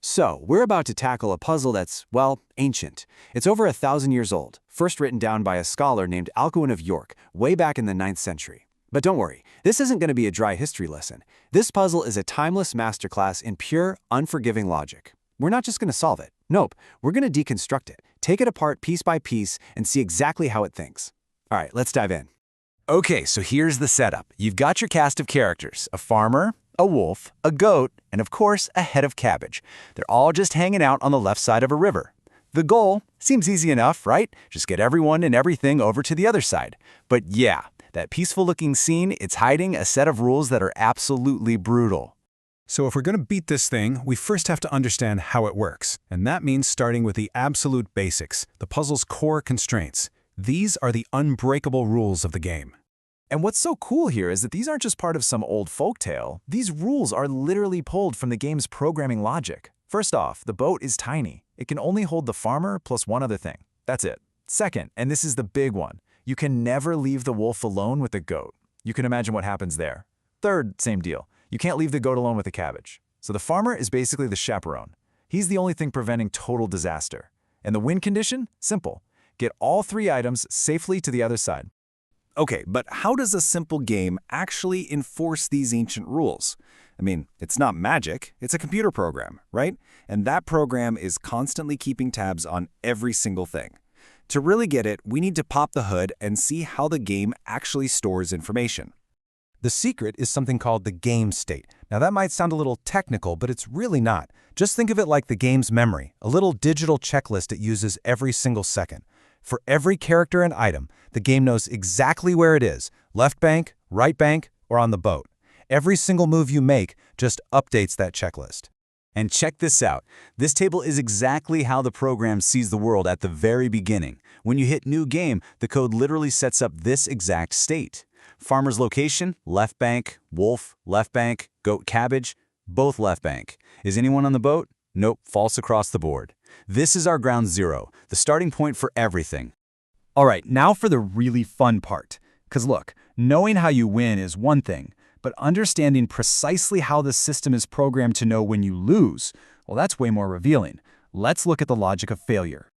So, we're about to tackle a puzzle that's, well, ancient. It's over 1,000 years old, first written down by a scholar named Alcuin of York, way back in the 9th century. But don't worry, this isn't going to be a dry history lesson. This puzzle is a timeless masterclass in pure, unforgiving logic. We're not just going to solve it. Nope, we're going to deconstruct it, take it apart piece by piece, and see exactly how it thinks. All right, let's dive in. Okay, so here's the setup. You've got your cast of characters, a farmer, a wolf, a goat, and of course, a head of cabbage. They're all just hanging out on the left side of a river. The goal seems easy enough, right? Just get everyone and everything over to the other side. But yeah, that peaceful-looking scene, it's hiding a set of rules that are absolutely brutal. So if we're going to beat this thing, we first have to understand how it works. And that means starting with the absolute basics, the puzzle's core constraints. These are the unbreakable rules of the game. And what's so cool here is that these aren't just part of some old folktale. These rules are literally pulled from the game's programming logic. First off, the boat is tiny. It can only hold the farmer plus one other thing. That's it. Second, and this is the big one, you can never leave the wolf alone with the goat. You can imagine what happens there. Third, same deal. You can't leave the goat alone with the cabbage. So the farmer is basically the chaperone. He's the only thing preventing total disaster. And the win condition? Simple. Get all three items safely to the other side. Okay, but how does a simple game actually enforce these ancient rules? I mean, it's not magic, it's a computer program, right? And that program is constantly keeping tabs on every single thing. To really get it, we need to pop the hood and see how the game actually stores information. The secret is something called the game state. Now that might sound a little technical, but it's really not. Just think of it like the game's memory, a little digital checklist it uses every single second. For every character and item, the game knows exactly where it is, left bank, right bank, or on the boat. Every single move you make just updates that checklist. And check this out. This table is exactly how the program sees the world at the very beginning. When you hit New Game, the code literally sets up this exact state. Farmer's location, left bank, wolf, left bank, goat, cabbage, both left bank. Is anyone on the boat? Nope, false across the board. This is our ground zero, the starting point for everything. All right, now for the really fun part. Because look, knowing how you win is one thing, but understanding precisely how the system is programmed to know when you lose, well, that's way more revealing. Let's look at the logic of failure.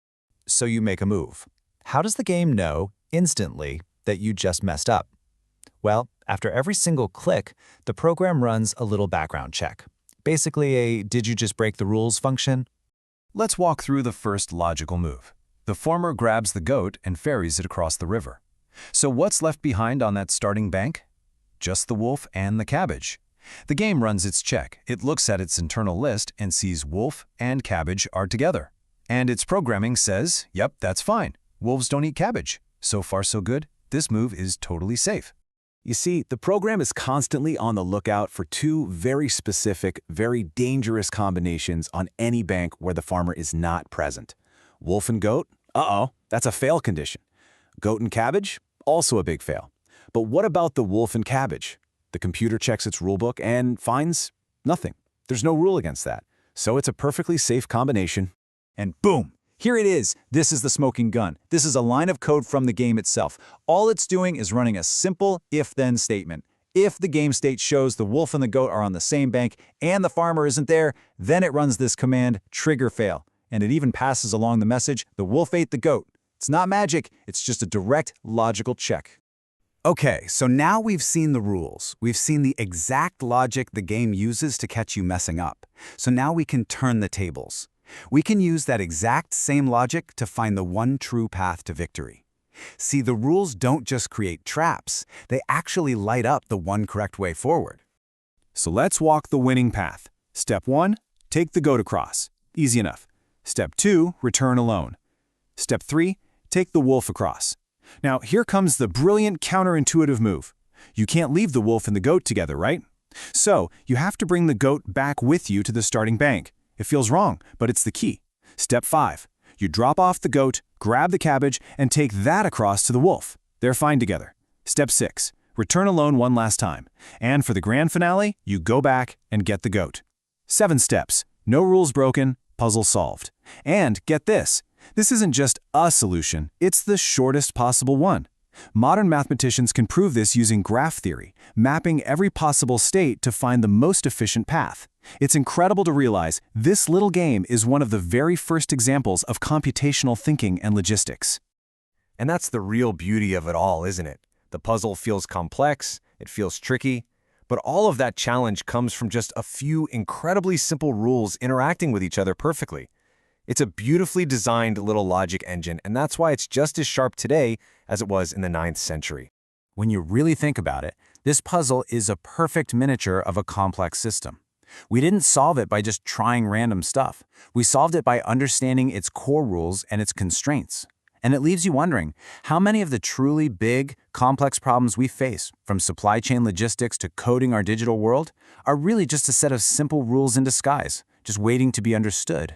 So you make a move. How does the game know, instantly, that you just messed up? Well, after every single click, the program runs a little background check. Basically a "did you just break the rules" function. Let's walk through the first logical move. The farmer grabs the goat and ferries it across the river. So what's left behind on that starting bank? Just the wolf and the cabbage. The game runs its check. It looks at its internal list and sees wolf and cabbage are together. And its programming says, yep, that's fine. Wolves don't eat cabbage. So far so good. This move is totally safe. You see, the program is constantly on the lookout for two very specific, very dangerous combinations on any bank where the farmer is not present. Wolf and goat? Uh-oh, that's a fail condition. Goat and cabbage? Also a big fail. But what about the wolf and cabbage? The computer checks its rulebook and finds nothing. There's no rule against that. So it's a perfectly safe combination. And boom! Here it is. This is the smoking gun. This is a line of code from the game itself. All it's doing is running a simple if-then statement. If the game state shows the wolf and the goat are on the same bank and the farmer isn't there, then it runs this command, trigger fail. And it even passes along the message, the wolf ate the goat. It's not magic, it's just a direct logical check. Okay, so now we've seen the rules. We've seen the exact logic the game uses to catch you messing up. So now we can turn the tables. We can use that exact same logic to find the one true path to victory. See, the rules don't just create traps, they actually light up the one correct way forward. So let's walk the winning path. Step 1, take the goat across. Easy enough. Step 2, return alone. Step 3, take the wolf across. Now, here comes the brilliant counterintuitive move. You can't leave the wolf and the goat together, right? So, you have to bring the goat back with you to the starting bank. It feels wrong, but it's the key. Step 5. You drop off the goat, grab the cabbage, and take that across to the wolf. They're fine together. Step 6. Return alone one last time. And for the grand finale, you go back and get the goat. 7 steps. No rules broken, puzzle solved. And get this. This isn't just a solution, it's the shortest possible one. Modern mathematicians can prove this using graph theory, mapping every possible state to find the most efficient path. It's incredible to realize this little game is one of the very first examples of computational thinking and logistics. And that's the real beauty of it all, isn't it? The puzzle feels complex, it feels tricky, but all of that challenge comes from just a few incredibly simple rules interacting with each other perfectly. It's a beautifully designed little logic engine, and that's why it's just as sharp today as it was in the 9th century. When you really think about it, this puzzle is a perfect miniature of a complex system. We didn't solve it by just trying random stuff. We solved it by understanding its core rules and its constraints. And it leaves you wondering, how many of the truly big, complex problems we face, from supply chain logistics to coding our digital world, are really just a set of simple rules in disguise, just waiting to be understood?